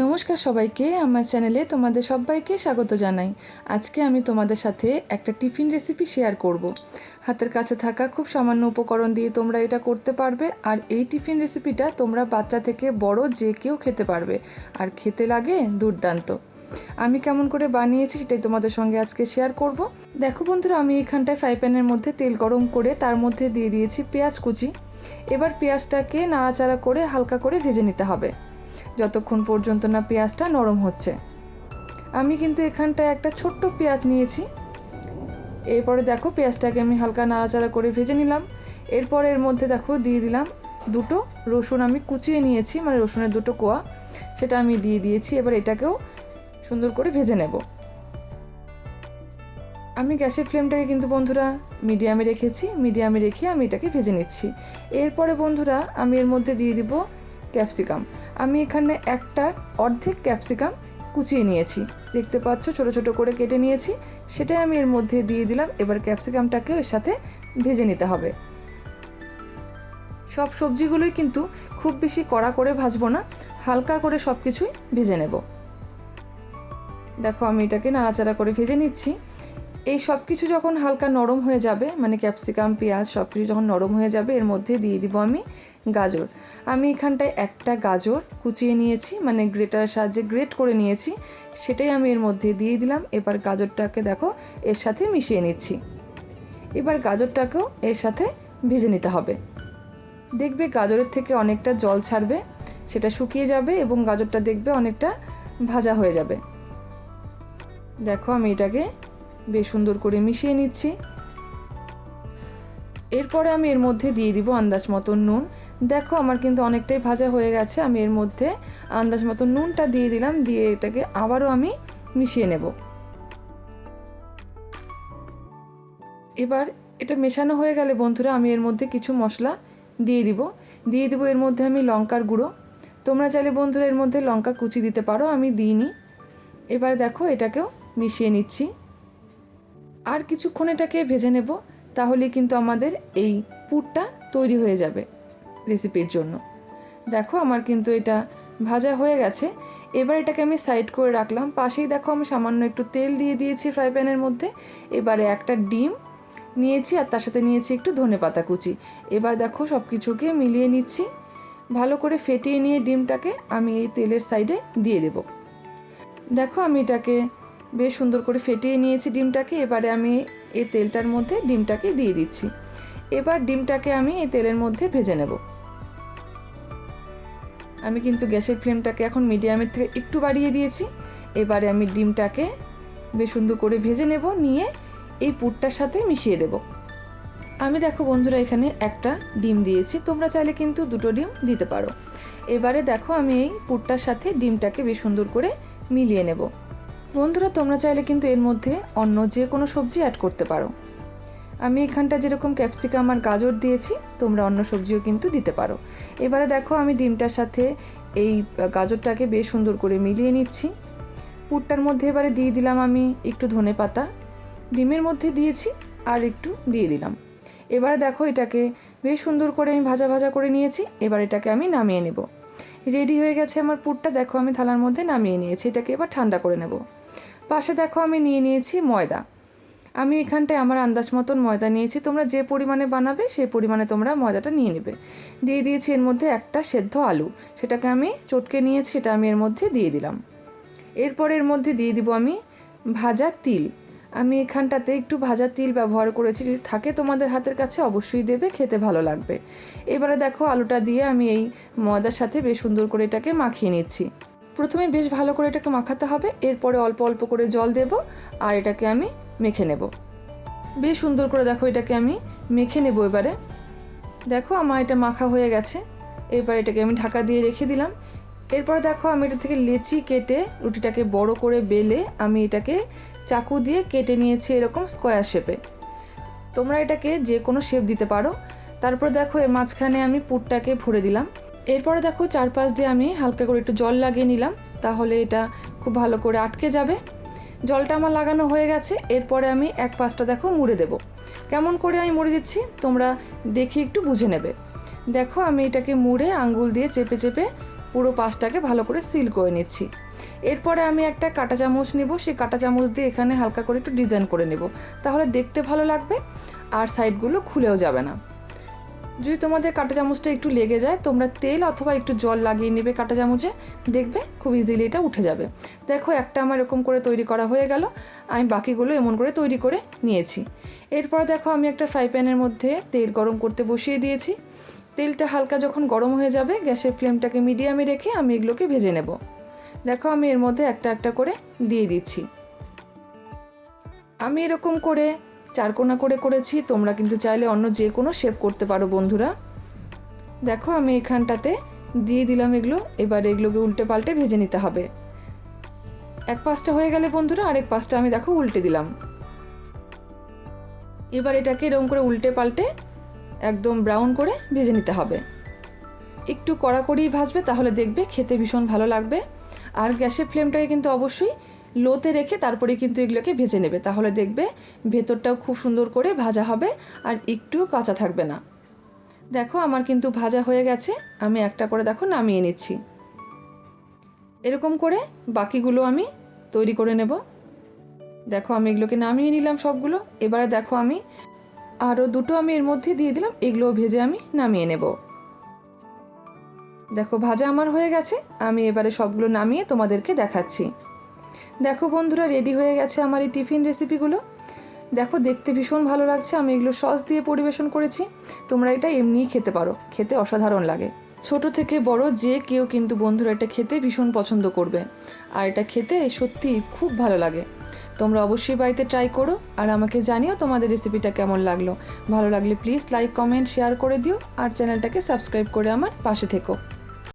নমস্কার সবাইকে, আমার চ্যানেলে তোমাদের সবাইকে স্বাগত জানাই। আজকে আমি তোমাদের সাথে একটা টিফিন রেসিপি শেয়ার করব। হাতের কাছে থাকা খুব সামান্য উপকরণ দিয়ে তোমরা এটা করতে পারবে। আর এই টিফিন রেসিপিটা তোমরা বাচ্চা থেকে বড় যে কেউ খেতে পারবে, আর খেতে লাগে দুর্দান্ত। আমি কেমন করে বানিয়েছি সেটাই তোমাদের সঙ্গে আজকে শেয়ার করব। দেখো বন্ধুরা, আমি এখানটায় ফ্রাই প্যানের মধ্যে তেল গরম করে তার মধ্যে দিয়ে দিয়েছি পেঁয়াজ কুচি। এবার পেঁয়াজটাকে নাড়াচাড়া করে হালকা করে ভেজে নিতে হবে যতক্ষণ পর্যন্ত না পেঁয়াজটা নরম হচ্ছে। আমি কিন্তু এখানটায় একটা ছোট্ট পেঁয়াজ নিয়েছি। এরপরে দেখো পেঁয়াজটাকে আমি হালকা নাড়াচাড়া করে ভেজে নিলাম। এরপরে এর মধ্যে দেখো দিয়ে দিলাম দুটো রসুন, আমি কুচিয়ে নিয়েছি, মানে রসুনের দুটো কোয়া, সেটা আমি দিয়ে দিয়েছি। এবার এটাকেও সুন্দর করে ভেজে নেব। আমি গ্যাসের ফ্লেমটাকে কিন্তু বন্ধুরা মিডিয়ামে রেখেছি, মিডিয়ামে রেখে আমি এটাকে ভেজে নিচ্ছি। এরপরে বন্ধুরা আমি এর মধ্যে দিয়ে দিব ক্যাপসিকাম। আমি এখানে একটার অর্ধেক ক্যাপসিকাম কুচিয়ে নিয়েছি, দেখতে পাচ্ছ ছোট ছোট করে কেটে নিয়েছি, সেটাই আমি এর মধ্যে দিয়ে দিলাম। এবার ক্যাপসিকামটাকেও এর সাথে ভেজে নিতে হবে। সব সবজিগুলোই কিন্তু খুব বেশি কড়া করে ভাজবো না, হালকা করে সব কিছুই ভেজে নেব। দেখো আমি এটাকে নাড়াচাড়া করে ভেজে নিচ্ছি। এই সব কিছু যখন হালকা নরম হয়ে যাবে, মানে ক্যাপসিকাম পেঁয়াজ সব কিছু যখন নরম হয়ে যাবে, এর মধ্যে দিয়ে দিব আমি গাজর। আমি এখানটায় একটা গাজর কুচিয়ে নিয়েছি, মানে গ্রেটারের সাহায্যে গ্রেট করে নিয়েছি, সেটাই আমি এর মধ্যে দিয়ে দিলাম। এবার গাজরটাকে দেখো এর সাথে মিশিয়ে নিচ্ছি। এবার গাজরটাকেও এর সাথে ভেজে নিতে হবে। দেখবে গাজরের থেকে অনেকটা জল ছাড়বে, সেটা শুকিয়ে যাবে এবং গাজরটা দেখবে অনেকটা ভাজা হয়ে যাবে। দেখো আমি এটাকে বেশ সুন্দর করে মিশিয়ে নিচ্ছি। এরপরে আমি এর মধ্যে দিয়ে দিব আন্দাজ মতো নুন। দেখো আমার কিন্তু অনেকটাই ভাজা হয়ে গেছে, আমি এর মধ্যে আন্দাজ মতো নুনটা দিয়ে দিলাম। দিয়ে এটাকে আবারও আমি মিশিয়ে নেব। এবার এটা মেশানো হয়ে গেলে বন্ধুরা আমি এর মধ্যে কিছু মশলা দিয়ে দিব। এর মধ্যে আমি লঙ্কার গুঁড়ো, তোমরা চাইলে বন্ধুরা এর মধ্যে লঙ্কা কুচি দিতে পারো, আমি দিইনি। এবার দেখো এটাকেও মিশিয়ে নিচ্ছি। আর কিছুক্ষণ এটাকে ভেজে নেব, তাহলে কিন্তু আমাদের এই পুরটা তৈরি হয়ে যাবে রেসিপির জন্য। দেখো আমার কিন্তু এটা ভাজা হয়ে গেছে। এবার এটাকে আমি সাইড করে রাখলাম। পাশেই দেখো আমি সামান্য একটু তেল দিয়ে দিয়েছি ফ্রাই প্যানের মধ্যে। এবারে একটা ডিম নিয়েছি আর তার সাথে নিয়েছি একটু ধনেপাতা কুচি। এবার দেখো সব কিছুকে মিলিয়ে নিচ্ছি। ভালো করে ফেটিয়ে নিয়ে ডিমটাকে আমি এই তেলের সাইডে দিয়ে দেব। দেখো আমি এটাকে বেশ সুন্দর করে ফেটিয়ে নিয়েছি ডিমটাকে। এবারে আমি এই তেলটার মধ্যে ডিমটাকে দিয়ে দিচ্ছি। এবার ডিমটাকে আমি এই তেলের মধ্যে ভেজে নেব। আমি কিন্তু গ্যাসের ফ্লেমটাকে এখন মিডিয়ামের থেকে একটু বাড়িয়ে দিয়েছি। এবারে আমি ডিমটাকে বেশ সুন্দর করে ভেজে নেব, নিয়ে এই পুরটার সাথে মিশিয়ে দেব। আমি দেখো বন্ধুরা এখানে একটা ডিম দিয়েছি, তোমরা চাইলে কিন্তু দুটো ডিম দিতে পারো। এবারে দেখো আমি এই পুরটার সাথে ডিমটাকে বেশ সুন্দর করে মিলিয়ে নেব। বন্ধুরা তোমরা চাইলে কিন্তু এর মধ্যে অন্য যে কোনো সবজি অ্যাড করতে পারো। আমি এখানটা যেরকম ক্যাপসিকাম আর গাজর দিয়েছি, তোমরা অন্য সবজিও কিন্তু দিতে পারো। এবারে দেখো আমি ডিমটার সাথে এই গাজরটাকে বেশ সুন্দর করে মিলিয়ে নিচ্ছি। পুরটার মধ্যে এবারে দিয়ে দিলাম আমি একটু ধনেপাতা, ডিমের মধ্যে দিয়েছি আর একটু দিয়ে দিলাম। এবারে দেখো এটাকে বেশ সুন্দর করে আমি ভাজা ভাজা করে নিয়েছি। এবার এটাকে আমি নামিয়ে নেব। রেডি হয়ে গেছে আমার পুরটা। দেখো আমি থালার মধ্যে নামিয়ে নিয়েছি। এটাকে এবার ঠান্ডা করে নেব। পাশে দেখো আমি নিয়ে নিয়েছি ময়দা। আমি এখানটায় আমার আন্দাজ মতন ময়দা নিয়েছি, তোমরা যে পরিমাণে বানাবে সেই পরিমাণে তোমরা ময়দাটা নিয়ে নেবে। দিয়ে দিয়েছি এর মধ্যে একটা সেদ্ধ আলু, সেটাকে আমি চটকে নিয়েছি, সেটা আমি এর মধ্যে দিয়ে দিলাম। এরপর এর মধ্যে দিয়ে দিব আমি ভাজা তিল। আমি এখানটাতে একটু ভাজা তিল ব্যবহার করেছি, যদি থাকে তোমাদের হাতের কাছে অবশ্যই দেবে, খেতে ভালো লাগবে। এবারে দেখো আলুটা দিয়ে আমি এই ময়দার সাথে বেশ সুন্দর করে এটাকে মাখিয়ে নিচ্ছি। প্রথমে বেশ ভালো করে এটাকে মাখাতে হবে, এরপরে অল্প অল্প করে জল দেব আর এটাকে আমি মেখে নেব। বেশ সুন্দর করে দেখো এটাকে আমি মেখে নেব। এবারে দেখো আমার এটা মাখা হয়ে গেছে। এবার এটাকে আমি ঢাকা দিয়ে রেখে দিলাম। এরপরে দেখো আমি এটা থেকে লেচি কেটে রুটিটাকে বড় করে বেলে আমি এটাকে চাকু দিয়ে কেটে নিয়েছি এরকম স্কোয়ার শেপে। তোমরা এটাকে যে কোনো শেপ দিতে পারো। তারপর দেখো এর মাঝখানে আমি পুরটাকে ভরে দিলাম। এরপরে দেখো চারপাশ দিয়ে আমি হালকা করে একটু জল লাগিয়ে নিলাম, তাহলে এটা খুব ভালো করে আটকে যাবে। জলটা আমার লাগানো হয়ে গেছে। এরপরে আমি এক পাশটা দেখো মুড়ে দেব। কেমন করে আমি মুড়ে দিচ্ছি তোমরা দেখে একটু বুঝে নেবে। দেখো আমি এটাকে মুড়ে আঙ্গুল দিয়ে চেপে চেপে পুরো পাশটাকে ভালো করে সিল করে নিচ্ছি। এরপরে আমি একটা কাঁটা চামচ নেব, সেই কাঁটা চামচ দিয়ে এখানে হালকা করে একটু ডিজাইন করে নেব, তাহলে দেখতে ভালো লাগবে আর সাইডগুলো খুলেও যাবে না। যদি তোমাদের কাঁটা চামচটা একটু লেগে যায়, তোমরা তেল অথবা একটু জল লাগিয়ে নেবে কাঁটা চামচে, দেখবে খুব ইজিলি এটা উঠে যাবে। দেখো একটা আমার এরকম করে তৈরি করা হয়ে গেল, আমি বাকিগুলো এমন করে তৈরি করে নিয়েছি। এরপর দেখো আমি একটা ফ্রাই প্যানের মধ্যে তেল গরম করতে বসিয়ে দিয়েছি। তেলটা হালকা যখন গরম হয়ে যাবে, গ্যাসের ফ্লেমটাকে মিডিয়ামে রেখে আমি এগুলোকে ভেজে নেব। দেখো আমি এর মধ্যে একটা একটা করে দিয়ে দিচ্ছি। আমি এরকম করে চারকোনা করে করেছি, তোমরা কিন্তু চাইলে অন্য যে কোনো শেপ করতে পারো বন্ধুরা। দেখো আমি এখানটাতে দিয়ে দিলাম এগুলো, এবার এগুলোকে উল্টে পাল্টে ভেজে নিতে হবে। এক পাশটা হয়ে গেলে বন্ধুরা আরেক পাশটা আমি দেখো উল্টে দিলাম। এবার এটাকে এরকম করে উল্টে পাল্টে একদম ব্রাউন করে ভেজে নিতে হবে। একটু কড়া করেই ভাজবে, তাহলে দেখবে খেতে ভীষণ ভালো লাগবে। আর গ্যাসের ফ্লেমটাকে কিন্তু অবশ্যই লোতে রেখে তারপরে কিন্তু এগুলোকে ভেজে নেবে, তাহলে দেখবে ভেতরটাও খুব সুন্দর করে ভাজা হবে আর একটুও কাঁচা থাকবে না। দেখো আমার কিন্তু ভাজা হয়ে গেছে, আমি একটা করে দেখো নামিয়ে নিচ্ছি। এরকম করে বাকিগুলো আমি তৈরি করে নেব। দেখো আমি এগুলোকে নামিয়ে নিলাম সবগুলো। এবারে দেখো আমি আরও দুটো আমি এর মধ্যে দিয়ে দিলাম, এগুলোও ভেজে আমি নামিয়ে নেব। দেখো ভাজা আমার হয়ে গেছে, আমি এবারে সবগুলো নামিয়ে তোমাদেরকে দেখাচ্ছি। দেখো বন্ধুরা রেডি হয়ে গেছে আমার এই টিফিন রেসিপিগুলো। দেখো দেখতে ভীষণ ভালো লাগছে, আমি এগুলো সস দিয়ে পরিবেশন করেছি। তোমরা এটা এমনিই খেতে পারো, খেতে অসাধারণ লাগে। ছোট থেকে বড় যে কেউ কিন্তু বন্ধুরা এটা খেতে ভীষণ পছন্দ করবে, আর এটা খেতে সত্যি খুব ভালো লাগে। তোমরা অবশ্যই বাড়িতে ট্রাই করো আর আমাকে জানিও তোমাদের রেসিপিটা কেমন লাগলো। ভালো লাগলে প্লিজ লাইক, কমেন্ট, শেয়ার করে দিও আর চ্যানেলটাকে সাবস্ক্রাইব করে আমার পাশে থেকো।